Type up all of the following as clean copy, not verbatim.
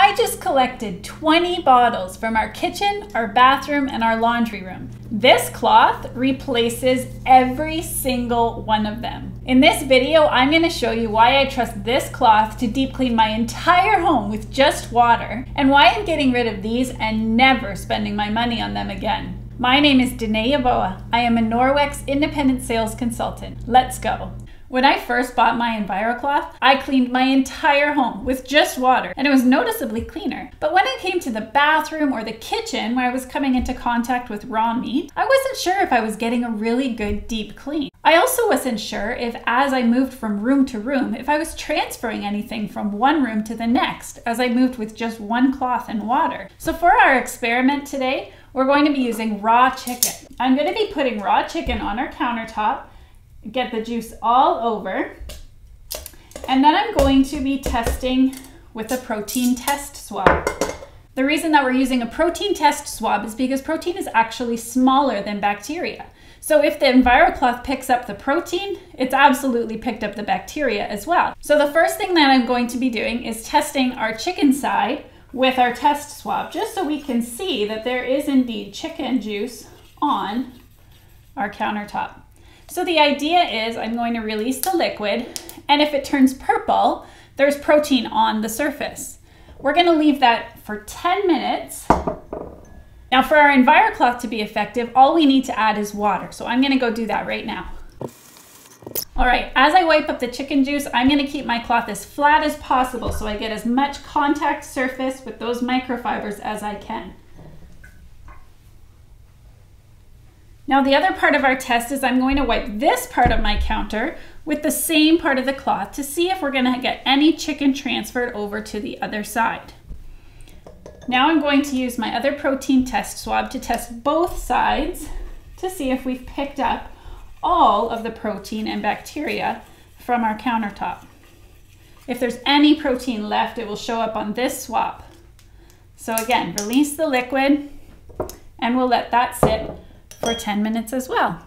I just collected 20 bottles from our kitchen, our bathroom, and our laundry room. This cloth replaces every single one of them. In this video, I'm going to show you why I trust this cloth to deep clean my entire home with just water, and why I'm getting rid of these and never spending my money on them again. My name is Danae Yeboah. I am a Norwex independent sales consultant. Let's go. When I first bought my EnviroCloth, I cleaned my entire home with just water, and it was noticeably cleaner. But when it came to the bathroom or the kitchen, where I was coming into contact with raw meat, I wasn't sure if I was getting a really good deep clean. I also wasn't sure if, as I moved from room to room, if I was transferring anything from one room to the next, as I moved with just one cloth and water. So for our experiment today, we're going to be using raw chicken. I'm going to be putting raw chicken on our countertop, get the juice all over, and then I'm going to be testing with a protein test swab. The reason that we're using a protein test swab is because protein is actually smaller than bacteria. So if the EnviroCloth picks up the protein, it's absolutely picked up the bacteria as well. So the first thing that I'm going to be doing is testing our chicken side with our test swab, just so we can see that there is indeed chicken juice on our countertop. So the idea is I'm going to release the liquid, and if it turns purple, there's protein on the surface. We're going to leave that for 10 minutes. Now for our EnviroCloth to be effective, all we need to add is water. So I'm going to go do that right now. All right, as I wipe up the chicken juice, I'm going to keep my cloth as flat as possible so I get as much contact surface with those microfibers as I can. Now the other part of our test is I'm going to wipe this part of my counter with the same part of the cloth to see if we're going to get any chicken transferred over to the other side. Now I'm going to use my other protein test swab to test both sides to see if we've picked up all of the protein and bacteria from our countertop. If there's any protein left, it will show up on this swab. So again, release the liquid, and we'll let that sit for 10 minutes as well.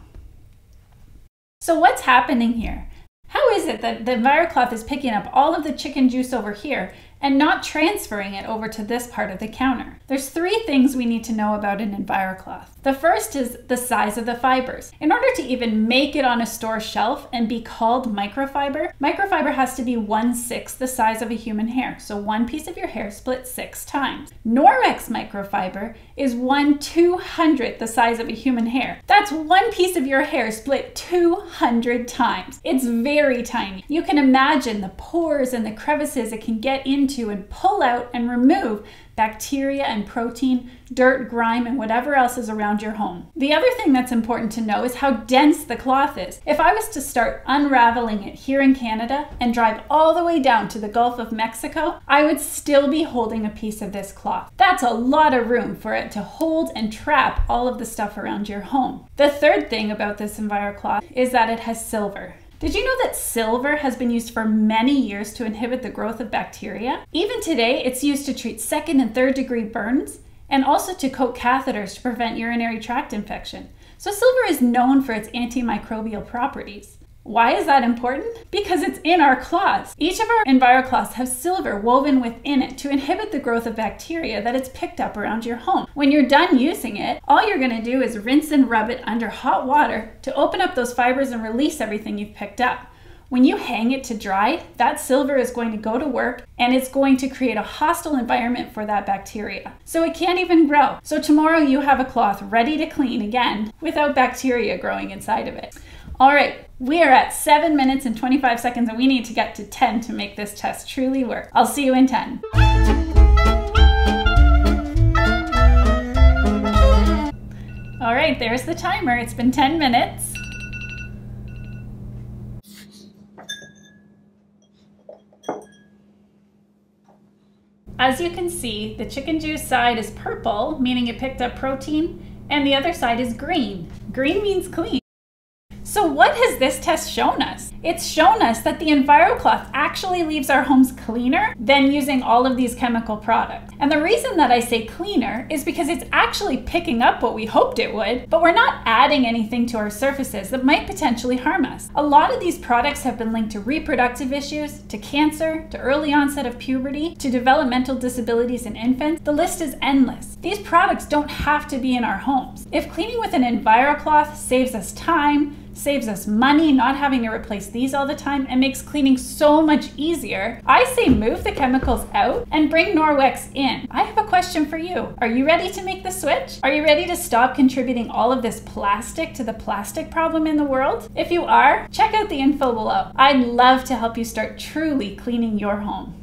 So what's happening here? How is it that the EnviroCloth is picking up all of the chicken juice over here and not transferring it over to this part of the counter? There's three things we need to know about an EnviroCloth. The first is the size of the fibers. In order to even make it on a store shelf and be called microfiber, microfiber has to be 1/6 the size of a human hair. So one piece of your hair split 6 times. Norwex microfiber is 1/200 the size of a human hair. That's one piece of your hair split 200 times. It's very tiny. You can imagine the pores and the crevices it can get into and pull out and remove bacteria and protein, dirt, grime, and whatever else is around your home. The other thing that's important to know is how dense the cloth is. If I was to start unraveling it here in Canada and drive all the way down to the Gulf of Mexico, I would still be holding a piece of this cloth. That's a lot of room for it to hold and trap all of the stuff around your home. The third thing about this EnviroCloth is that it has silver. Did you know that silver has been used for many years to inhibit the growth of bacteria? Even today, it's used to treat 2nd and 3rd degree burns, and also to coat catheters to prevent urinary tract infection. So silver is known for its antimicrobial properties. Why is that important? Because it's in our cloths. Each of our EnviroCloths have silver woven within it to inhibit the growth of bacteria that it's picked up around your home. When you're done using it, all you're going to do is rinse and rub it under hot water to open up those fibers and release everything you've picked up. When you hang it to dry, that silver is going to go to work, and it's going to create a hostile environment for that bacteria. So it can't even grow. So tomorrow you have a cloth ready to clean again without bacteria growing inside of it. All right, we are at 7 minutes and 25 seconds, and we need to get to 10 to make this test truly work. I'll see you in 10. All right, there's the timer. It's been 10 minutes. As you can see, the chicken juice side is purple, meaning it picked up protein, and the other side is green. Green means clean. So what has has this test shown us? It's shown us that the EnviroCloth actually leaves our homes cleaner than using all of these chemical products. And the reason that I say cleaner is because it's actually picking up what we hoped it would, but we're not adding anything to our surfaces that might potentially harm us. A lot of these products have been linked to reproductive issues, to cancer, to early onset of puberty, to developmental disabilities in infants. The list is endless. These products don't have to be in our homes. If cleaning with an EnviroCloth saves us time, saves us money not having to replace these all the time, and makes cleaning so much easier, I say move the chemicals out and bring Norwex in. I have a question for you. Are you ready to make the switch? Are you ready to stop contributing all of this plastic to the plastic problem in the world? If you are, check out the info below. I'd love to help you start truly cleaning your home.